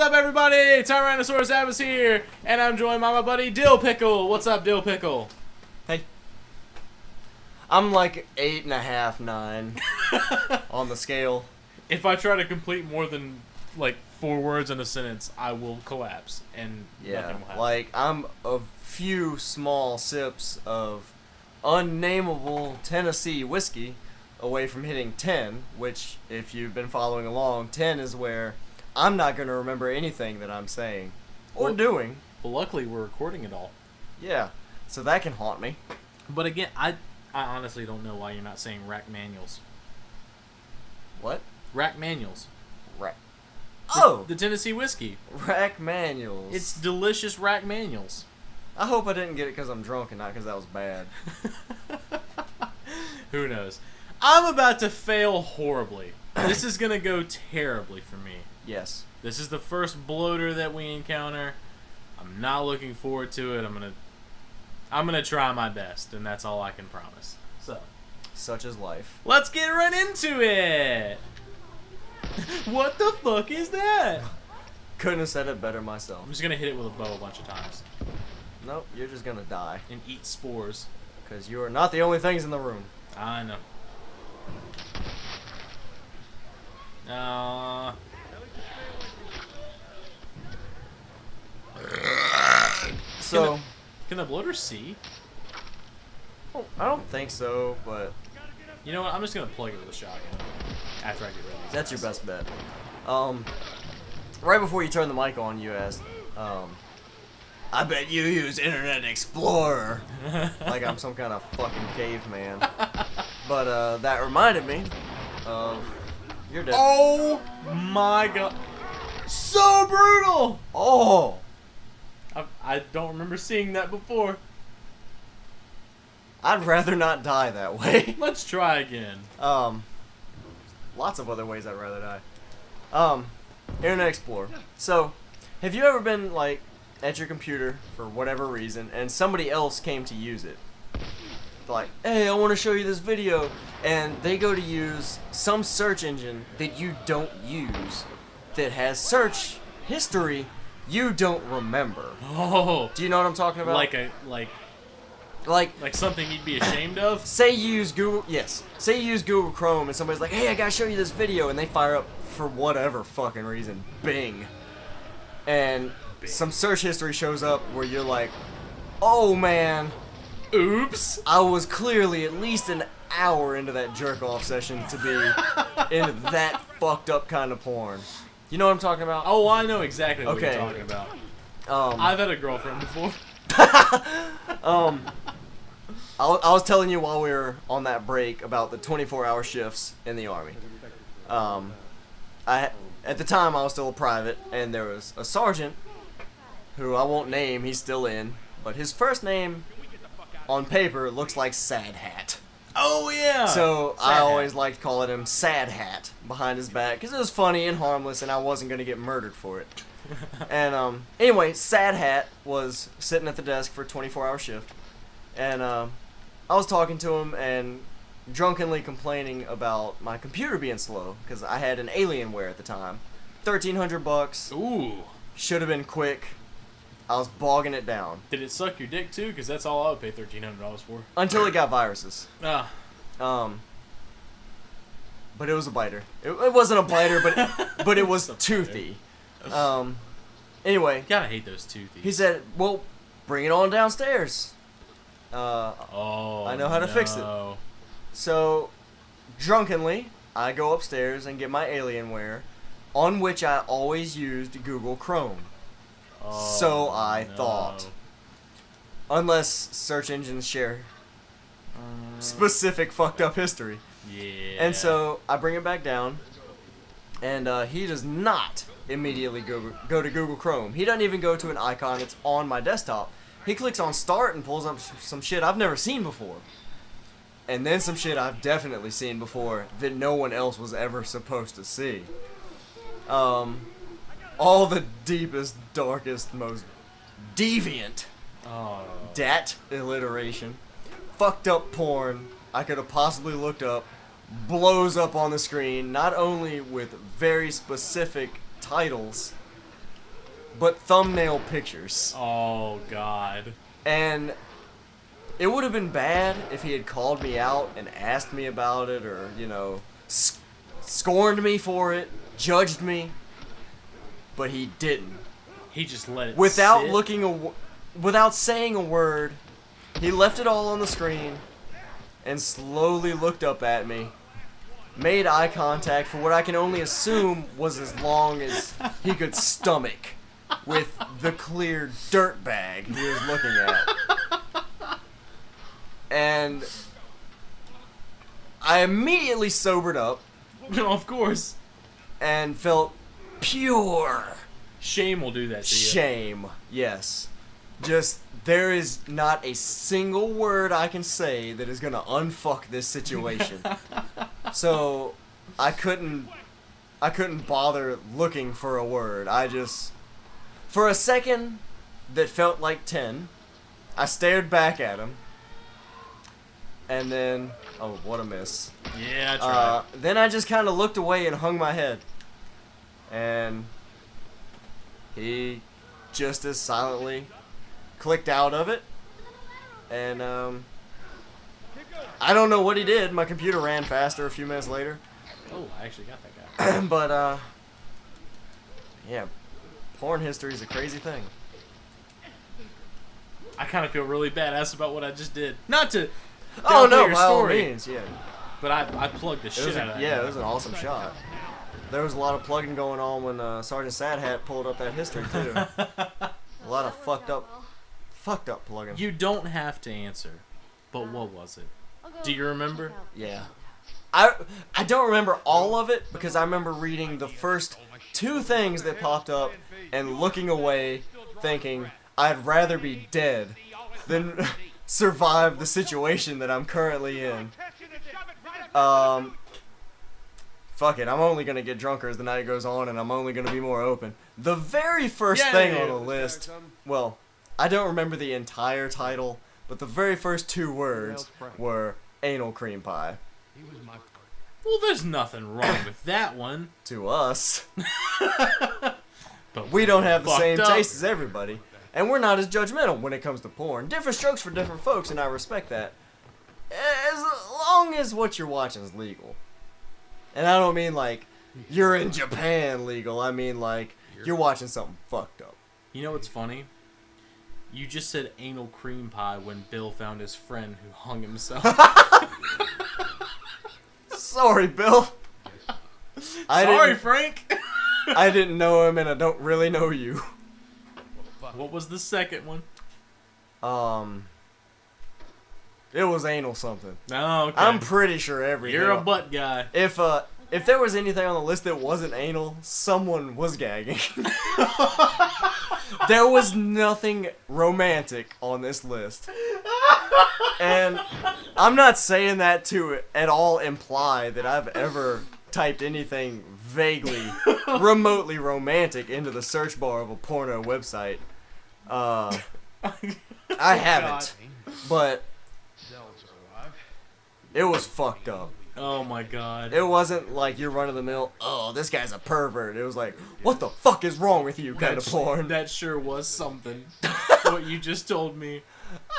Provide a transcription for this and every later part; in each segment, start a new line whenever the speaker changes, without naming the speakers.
up, everybody? Tyrannosaurus Abbas here, and I'm joined by my buddy Dill Pickle. What's up, Dill Pickle?
Hey. I'm like 8.5, 9 on the scale.
If I try to complete more than like 4 words in a sentence, I will collapse, and nothing will happen.
Like I'm a few small sips of unnameable Tennessee whiskey away from hitting 10, which, if you've been following along, 10 is where I'm not going to remember anything that I'm saying or doing.
Well, luckily, we're recording it all.
Yeah, so that can haunt me.
But again, I honestly don't know why you're not saying rack manuals.
What?
Rack manuals.
Rack. Oh!
The Tennessee whiskey.
Rack manuals.
It's delicious rack manuals.
I hope I didn't get it because I'm drunk and not because that was bad.
Who knows? I'm about to fail horribly. This is going to go terribly for me.
Yes.
This is the first bloater that we encounter. I'm not looking forward to it. I'm gonna try my best, and that's all I can promise. So,
such is life.
Let's get right into it. What the fuck is that?
Couldn't have said it better myself.
I'm just gonna hit it with a bow a bunch of times.
Nope, you're just gonna die.
And eat spores.
Because you are not the only things in the room.
I know.
So,
can the bloater see?
Oh, I don't think so, but
you know what? I'm just gonna plug it with a shotgun after I get rid of these.
That's your best bet. Right before you turn the mic on, you asked, I bet you use Internet Explorer. Like I'm some kind of fucking caveman. But that reminded me of your death.
Oh my god. So brutal!
Oh!
I don't remember seeing that before.
I'd rather not die that way.
Let's try again.
Lots of other ways I'd rather die. Internet Explorer. So, have you ever been, like, at your computer for whatever reason, and somebody else came to use it? Like, hey, I want to show you this video, and they go to use some search engine that you don't use, that has search history you don't remember.
Oh.
Do you know what I'm talking about?
Like something you'd be ashamed of?
Say you use Google, yes. Say you use Google Chrome and somebody's like, hey, I gotta show you this video, and they fire up, for whatever fucking reason, Bing. And some search history shows up where you're like, oh man.
Oops.
I was clearly at least an hour into that jerk-off session to be into that fucked up kind of porn. You know what I'm talking about?
Oh, I know exactly what you're talking about. I've had a girlfriend before.
I was telling you while we were on that break about the 24-hour shifts in the Army. At the time, I was still a private, and there was a sergeant who I won't name, he's still in, but his first name on paper looks like Sad Hat.
Oh, yeah!
So
Sad
I
Hat.
always liked calling him Sad Hat behind his back, because it was funny and harmless, and I wasn't going to get murdered for it. And anyway, Sad Hat was sitting at the desk for a 24-hour shift, and I was talking to him and drunkenly complaining about my computer being slow, because I had an Alienware at the time. $1,300.
Ooh. Should
have been quick. I was bogging it down.
Did it suck your dick too? Because that's all I would pay $1,300 for.
Until it got viruses.
Ah.
But it was a biter. It wasn't a biter, but it was toothy. Anyway.
Gotta hate those toothies.
He said, well, bring it on downstairs. I know how to fix it. So, drunkenly, I go upstairs and get my Alienware, on which I always used Google Chrome.
Oh,
so I thought. Unless search engines share specific fucked up history.
Yeah.
And so I bring it back down, and he does not immediately go to Google Chrome. He doesn't even go to an icon that's on my desktop. He clicks on Start and pulls up some shit I've never seen before. And then some shit I've definitely seen before that no one else was ever supposed to see. All the deepest, darkest, most deviant dat alliteration, fucked up porn I could have possibly looked up blows up on the screen, not only with very specific titles, but thumbnail pictures.
Oh, God.
And it would have been bad if he had called me out and asked me about it, or, you know, scorned me for it, judged me. But he didn't.
He just let it
Without
sit.
without saying a word, he left it all on the screen and slowly looked up at me, made eye contact for what I can only assume was as long as he could stomach with the clear dirt bag he was looking at. And I immediately sobered up
Of course.
and felt pure
Shame will do that to you.
shame. Yes. Just, there is not a single word I can say that is gonna unfuck this situation. So, I couldn't bother looking for a word. I just, for a second that felt like 10, I stared back at him. And then, oh, what a miss.
Yeah, I tried.
Then I just kind of looked away and hung my head. And he just as silently clicked out of it. And I don't know what he did. My computer ran faster a few minutes later.
Oh, I actually got that guy.
But yeah, porn history is a crazy thing.
I kind of feel really badass about what I just did. Not to
Oh
downplay
no,
your
by all
story,
means, yeah.
but I plugged the shit out of that.
Yeah, it was an awesome shot. There was a lot of plugging going on when Sergeant Sad Hat pulled up that history too. A lot of fucked up plugging.
You don't have to answer, but what was it? Do you remember?
Yeah. I don't remember all of it because I remember reading the first 2 things that popped up and looking away thinking I'd rather be dead than survive the situation that I'm currently in. Fuck it, I'm only gonna get drunker as the night goes on and I'm only gonna be more open. The very first thing on the list, well, I don't remember the entire title, but the very first 2 words were anal cream pie.
Well, there's nothing wrong with that one.
To us.
But
We don't have the
fucked
same
up.
taste as everybody. And we're not as judgmental when it comes to porn. Different strokes for different folks, and I respect that. As long as what you're watching is legal. And I don't mean like, you're in Japan legal. I mean like, you're watching something fucked up.
You know what's funny? You just said anal cream pie when Bill found his friend who hung himself.
Sorry, Bill.
Sorry, Frank.
I didn't know him, and I don't really know you.
What was the second one?
It was anal something.
Oh, okay.
I'm pretty sure everything.
You're a butt guy.
If there was anything on the list that wasn't anal, someone was gagging. There was nothing romantic on this list. And I'm not saying that to at all imply that I've ever typed anything vaguely, remotely romantic into the search bar of a porno website. I haven't. But it was fucked up.
Oh my god.
It wasn't like your run-of-the-mill, oh, this guy's a pervert. It was like, what the fuck is wrong with you kind of porn.
That sure was something. What you just told me.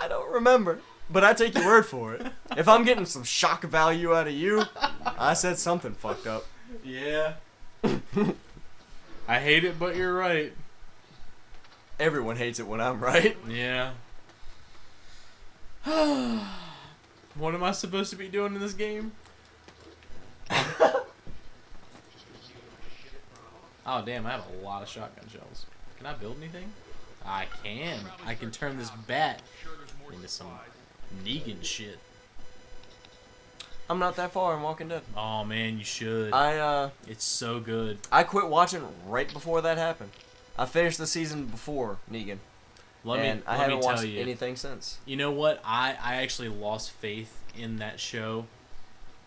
I don't remember, but I take your word for it. If I'm getting some shock value out of you, I said something fucked up.
Yeah. I hate it, but you're right.
Everyone hates it when I'm right.
Yeah. What am I supposed to be doing in this game? Oh, damn, I have a lot of shotgun shells. Can I build anything? I can. I can turn this bat into some Negan shit.
I'm not that far in Walking Dead.
Oh, man, you should.
It's
so good.
I quit watching right before that happened. I finished the season before Negan. I haven't watched anything since.
You know what? I actually lost faith in that show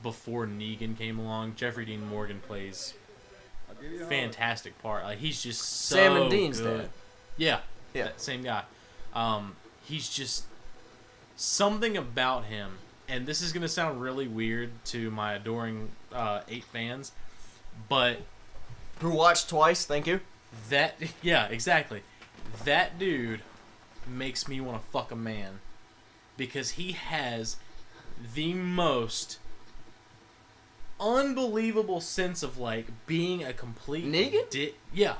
before Negan came along. Jeffrey Dean Morgan plays fantastic part. Like, he's just so
Sam and Dean's
good.
dad.
Yeah,
Yeah.
that same guy. He's just something about him, and this is gonna sound really weird to my adoring 8 fans, but
Who watched twice? Thank you.
Yeah, exactly. That dude makes me want to fuck a man because he has the most unbelievable sense of like being a complete
Negan?
Yeah.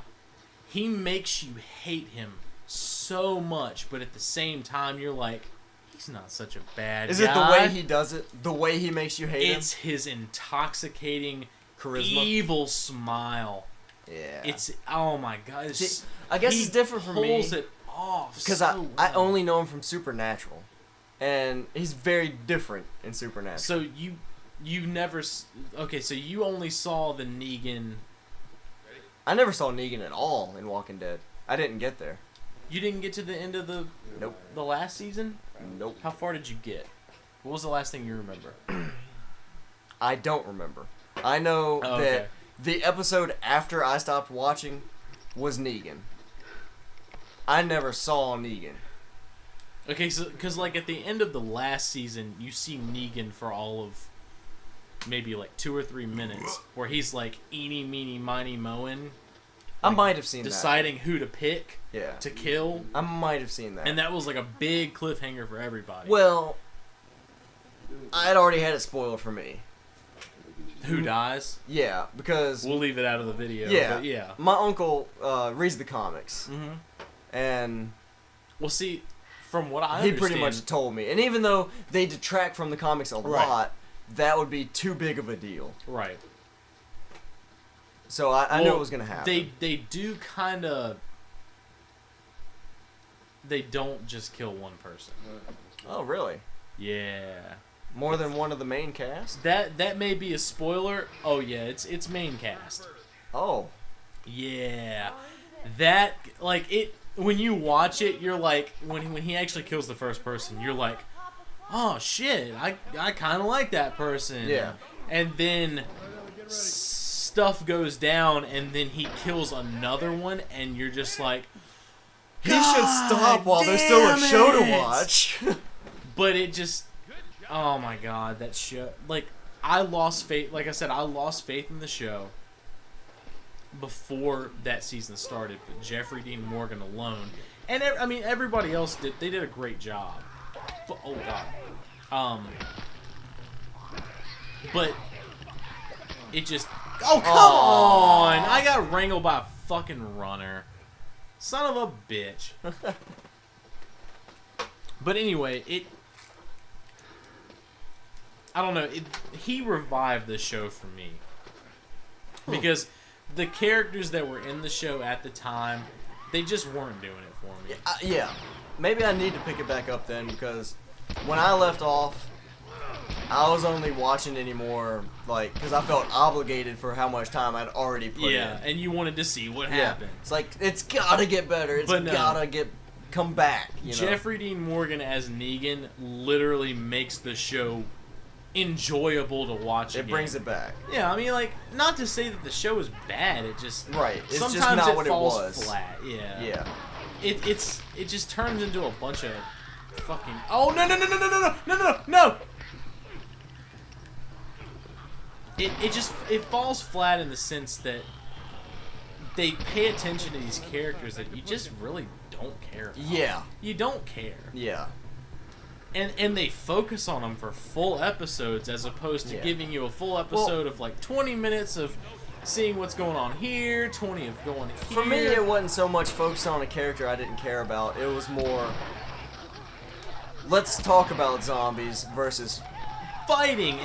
He makes you hate him so much, but at the same time you're like, he's not such a bad
Is
guy.
it the way he does it? The way he makes you hate him?
It's his intoxicating
Charisma?
evil smile.
Yeah.
It's oh my god.
See, I guess it's different for me.
He pulls it off
because
so
I
well.
only know him from Supernatural, and he's very different in Supernatural.
So you never okay? So you only saw the Negan.
I never saw Negan at all in Walking Dead. I didn't get there.
You didn't get to the end of the
Nope.
the last season.
Nope.
How far did you get? What was the last thing you remember?
I don't remember. I know
Oh,
that
okay.
the episode after I stopped watching was Negan. I never saw Negan.
Okay, so because like at the end of the last season, you see Negan for all of maybe like 2 or 3 minutes, where he's like eeny, meeny, miny, mowing.
I might have seen
deciding who to pick
that. Yeah.
to kill,
I might have seen that.
and that was like a big cliffhanger for everybody.
Well, I had already had it spoiled for me.
Who dies?
Yeah, because
We'll leave it out of the video.
yeah,
but yeah.
my uncle reads the comics,
Mm-hmm.
and
Well, see, from what I
he
understand,
pretty much told me. And even though they detract from the comics a
Right.
lot, that would be too big of a deal.
right.
So I knew it was gonna happen.
They do kind of. They don't just kill one person.
Oh, really?
Yeah.
More than one of the main cast?
That may be a spoiler. Oh yeah, it's main cast.
Oh.
Yeah. That like it when you watch it, you're like when he actually kills the first person, you're like, "Oh shit, I kind of like that person."
Yeah.
And then stuff goes down and then he kills another one and you're just like,
He should stop while there's still a
damn
show to
it.
watch.
but it just oh my god, that show, like I lost faith, like I said, I lost faith in the show before that season started, but Jeffrey Dean Morgan alone, and I mean everybody else did a great job. But, oh god, but it just come on, I got wrangled by a fucking runner, son of a bitch. But anyway, I don't know, he revived the show for me because the characters that were in the show at the time, they just weren't doing it for me.
Yeah. Maybe I need to pick it back up then, because when I left off, I was only watching anymore, like, because I felt obligated for how much time I'd already put in.
Yeah, and you wanted to see what happened.
It's like, it's gotta get better. It's
But no.
gotta come back, you know?
Jeffrey Dean Morgan as Negan literally makes the show enjoyable to watch
It
again.
brings it back.
Yeah, I mean, like, not to say that the show is bad, it just
Right. It's
sometimes
just not
it
what
falls
it was.
flat. Yeah.
Yeah.
It just turns into a bunch of fucking no. It falls flat in the sense that they pay attention to these characters that you just really don't care about.
Yeah.
You don't care.
Yeah.
And they focus on them for full episodes as opposed to
Yeah.
giving you a full episode of like 20 minutes of seeing what's going on here, 20 of going here.
For me, it wasn't so much focused on a character I didn't care about. It was more, let's talk about zombies versus
fighting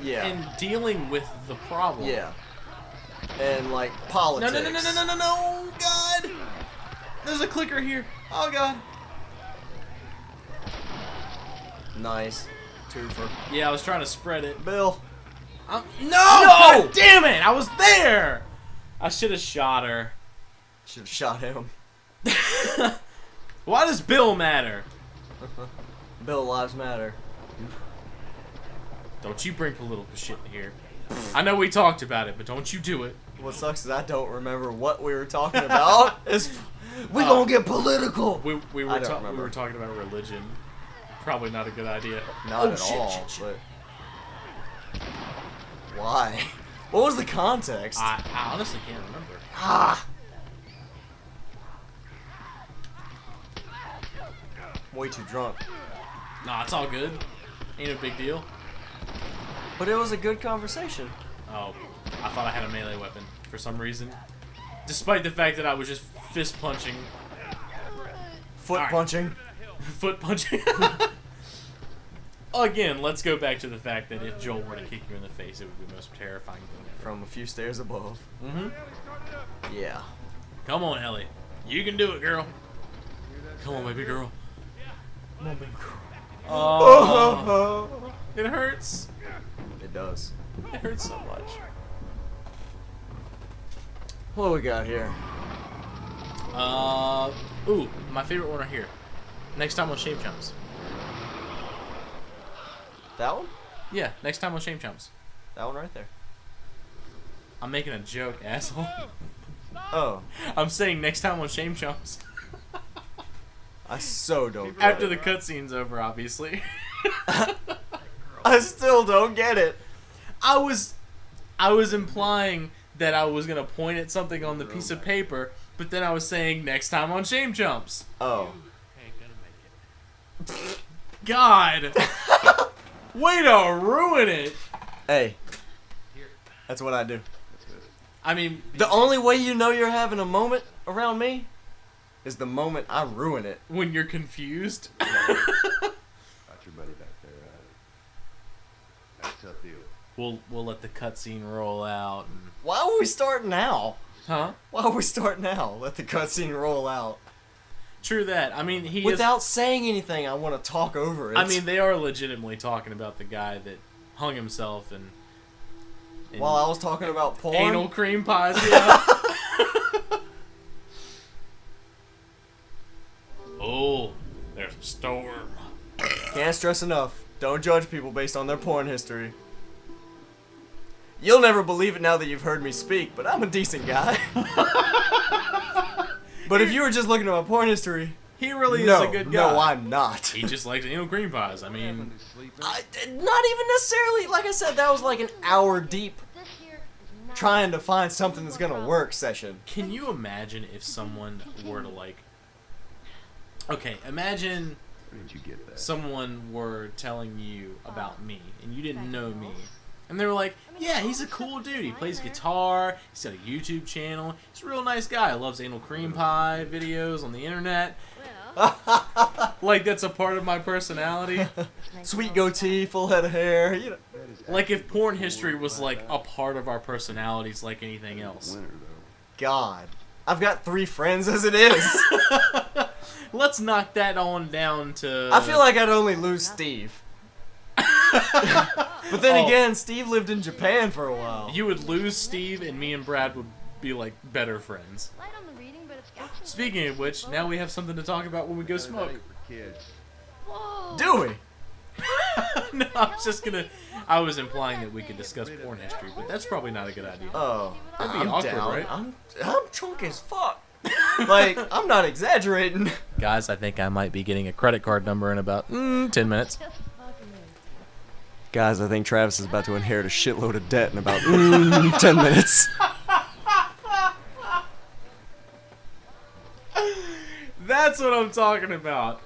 yeah.
and dealing with the problem.
yeah, and like politics.
No, God! There's a clicker here. Oh, God.
Nice, twofer.
Yeah, I was trying to spread it.
Bill.
No!
No!
God damn it! I was there! I should have shot her.
Should have shot him.
Why does Bill matter?
Bill lives matter.
Don't you bring political shit in here. I know we talked about it, but don't you do it.
What sucks is I don't remember what we were talking about. We gonna get political.
We
I
were
don't remember.
we were talking about religion. Probably not a good idea.
Not
Oh,
at
shit,
all.
shit, shit.
But why? What was the context?
I honestly can't remember.
Ah. way too drunk.
Nah, it's all good. Ain't a big deal.
But it was a good conversation.
Oh, I thought I had a melee weapon for some reason. Despite the fact that I was just fist punching.
Foot punching.
Foot punching. Again, let's go back to the fact that if Joel were to kick you in the face, it would be the most terrifying thing ever.
From a few stairs above.
Mm-hmm.
Yeah.
Come on, Ellie. You can do it, girl. Come on, baby girl. Come on, baby girl. Oh, it hurts.
It does.
It hurts so much.
What do we got here?
Ooh, my favorite one right here. Next time on Shame Chumps.
That one?
Yeah, next time on Shame Chumps.
That one right there.
I'm making a joke, asshole.
Oh.
I'm saying next time on Shame Chumps.
I so don't get
After
it.
the cutscene's over, obviously.
I still don't get it.
I was implying that I was gonna point at something on the piece of paper, but then I was saying next time on Shame Chumps.
Oh.
God. Way to ruin it.
Hey. That's what I do.
I mean,
The only way you know you're having a moment around me is the moment I ruin it.
when you're confused.
Got your buddy back there. That's a tough deal.
We'll let the cutscene roll out. And,
Why would we start now?
huh?
Why would we start now? Let the cutscene roll out.
True that. I mean, he
Without saying anything, I want to talk over it.
I mean, they are legitimately talking about the guy that hung himself and
while I was talking about porn.
anal cream pies. Yeah. Oh, there's a storm.
Can't stress enough. Don't judge people based on their porn history. You'll never believe it now that you've heard me speak, but I'm a decent guy. But if you were just looking at my porn history,
He really
no,
is a good guy.
no, I'm not.
He just likes anal cream pies. I mean,
Not even necessarily. Like I said, that was like an hour deep trying to find something that's gonna work session.
can you imagine if someone were to like? Okay, imagine
Where did you get that?
someone were telling you about me and you didn't know me. And they were like, yeah, he's a cool dude. He plays guitar. He's got a YouTube channel. He's a real nice guy. Loves anal cream pie videos on the internet. Like, that's a part of my personality.
Sweet goatee, full head of hair. You know.
Like, if porn history was, like, a part of our personalities like anything else.
Winner, though.
God, I've got 3 friends as it is.
Let's knock that on down to...
I feel like I'd only lose Steve. But then
Oh.
again, Steve lived in Japan for a while.
You would lose Steve, and me and Brad would be, like, better friends. Speaking of which, now we have something to talk about when we go smoke.
For kids.
Do we?
No, I was just gonna... I was implying that we could discuss porn history, but that's probably not a good idea.
Oh,
That'd be
I'm
awkward,
down.
right?
I'm drunk as fuck. Like, I'm not exaggerating.
Guys, I think I might be getting a credit card number in about 10 minutes.
Guys, I think Travis is about to inherit a shitload of debt in about 10 minutes.
That's what I'm talking about.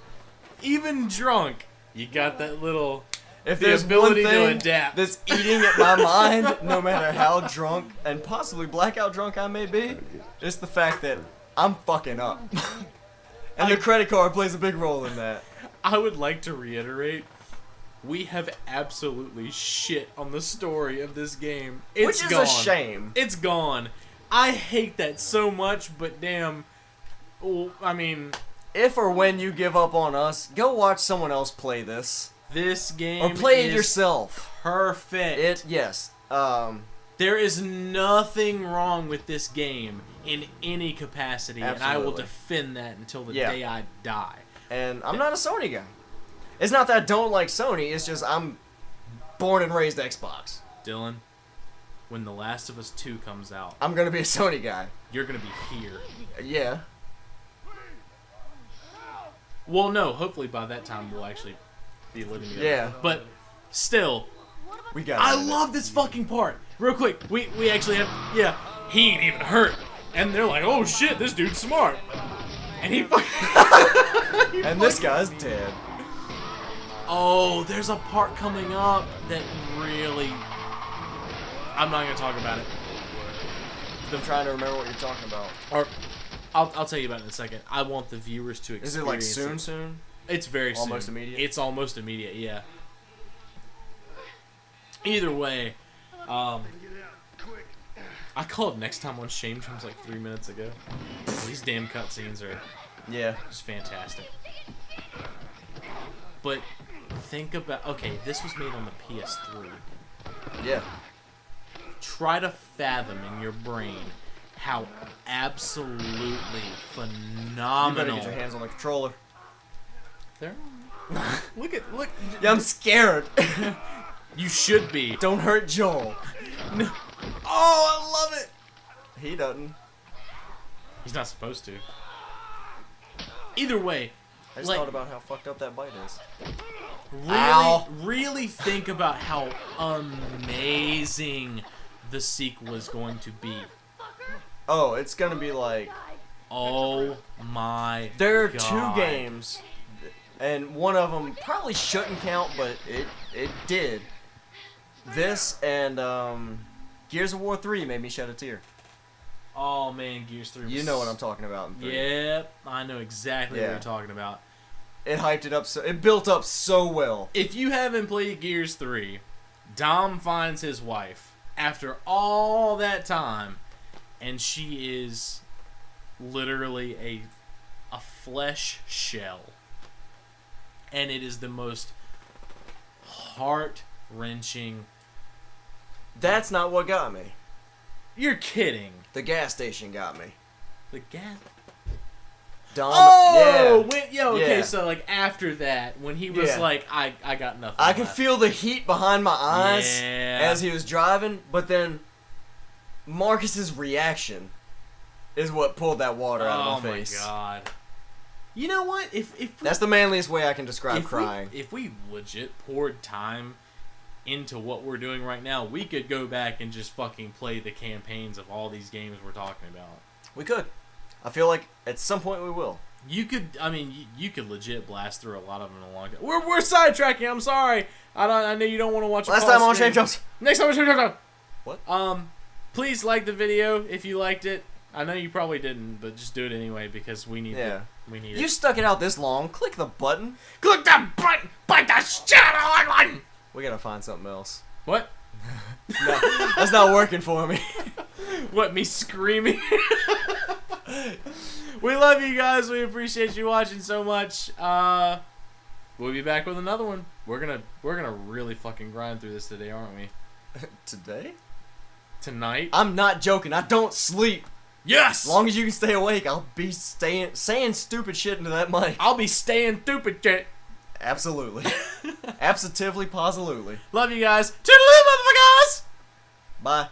Even drunk, you got that little...
If
The
there's
ability
one
to
thing
adapt.
that's eating at my mind, no matter how drunk and possibly blackout drunk I may be, it's the fact that I'm fucking up. And the credit card plays a big role in that.
I would like to reiterate, we have absolutely shit on the story of this game. It's
Which is
gone.
a shame.
It's gone. I hate that so much, but damn... Well, I mean,
If or when you give up on us, go watch someone else play this.
this game
Or play it
is
yourself.
perfect.
Yes.
There is nothing wrong with this game in any capacity, and I will
Absolutely.
defend that until the
Yeah.
day I die.
And I'm not a Sony guy. It's not that I don't like Sony, it's just I'm born and raised Xbox.
Dylan, when The Last of Us 2 comes out,
I'm gonna be a Sony guy.
you're going to be here.
Yeah.
Well, no, hopefully by that time we'll actually be living together.
Yeah.
But still,
We got
I love this fucking part. Real quick, we actually have, yeah, he ain't even hurt. And they're like, oh shit, this dude's smart. And he fucking...
And this guy's dead.
Oh, there's a part coming up that really... I'm not going to talk about it.
I'm trying to remember what you're talking about.
Or, I'll tell you about it in a second. I want the viewers to experience
Is it like soon?
It's very soon.
Almost immediate?
It's almost immediate, yeah. Either way, I called next time on Shame Terms like 3 minutes ago. These damn cutscenes are just fantastic. But think about, okay, this was made on the PS3.
Yeah.
Try to fathom in your brain how absolutely phenomenal.
You better get your hands on the controller.
There. Look.
Yeah, I'm scared.
You should be.
Don't hurt Joel.
No.
Oh, I love it. He doesn't.
He's not supposed to. Either way,
I just thought about how fucked up that bite is.
Really think about how amazing the sequel is going to be.
Oh, it's gonna be like...
Oh my
There are
God.
2 games, and one of them probably shouldn't count, but it did. This and Gears of War 3 made me shed a tear.
Oh man, Gears 3 was...
You know what I'm talking about in 3.
Yep, I know exactly what you're talking about.
It hyped it up so... It built up so well.
If you haven't played Gears 3, Dom finds his wife after all that time, and she is literally a flesh shell. And it is the most heart-wrenching...
That's not what got me.
You're kidding.
The gas station got me.
The gas...
Dom,
Oh!
yeah.
Okay,
Yeah.
so like after that, when he was
Yeah.
like, I got nothing
I could
left."
feel the heat behind my eyes
Yeah.
as he was driving, but then Marcus's reaction is what pulled that water out of my face.
Oh my God. You know what? If we,
That's the manliest way I can describe crying.
If we legit poured time into what we're doing right now, we could go back and just fucking play the campaigns of all these games we're talking about.
We could. I feel like at some point we will.
You could, I mean, you could legit blast through a lot of them in a long time. We're sidetracking. I'm sorry. I know you don't want to watch.
Last time on Shame Jumps.
Next time on Shame Jumps.
What?
Please like the video if you liked it. I know you probably didn't, but just do it anyway because we need.
Yeah.
We need
You
it.
stuck it out this long. Click the button.
Click the button. Bite the shit out of one.
We gotta find something else.
What?
No, that's not working for me.
What, me screaming? We love you guys. We appreciate you watching so much. We'll be back with another one. We're gonna really fucking grind through this today, aren't we?
Today?
Tonight?
I'm not joking. I don't sleep.
Yes!
As long as you can stay awake, I'll be saying stupid shit into that mic.
I'll be staying stupid, shit.
Absolutely. Absolutely, positively.
Love you guys. Toodaloo, motherfuckers!
Bye.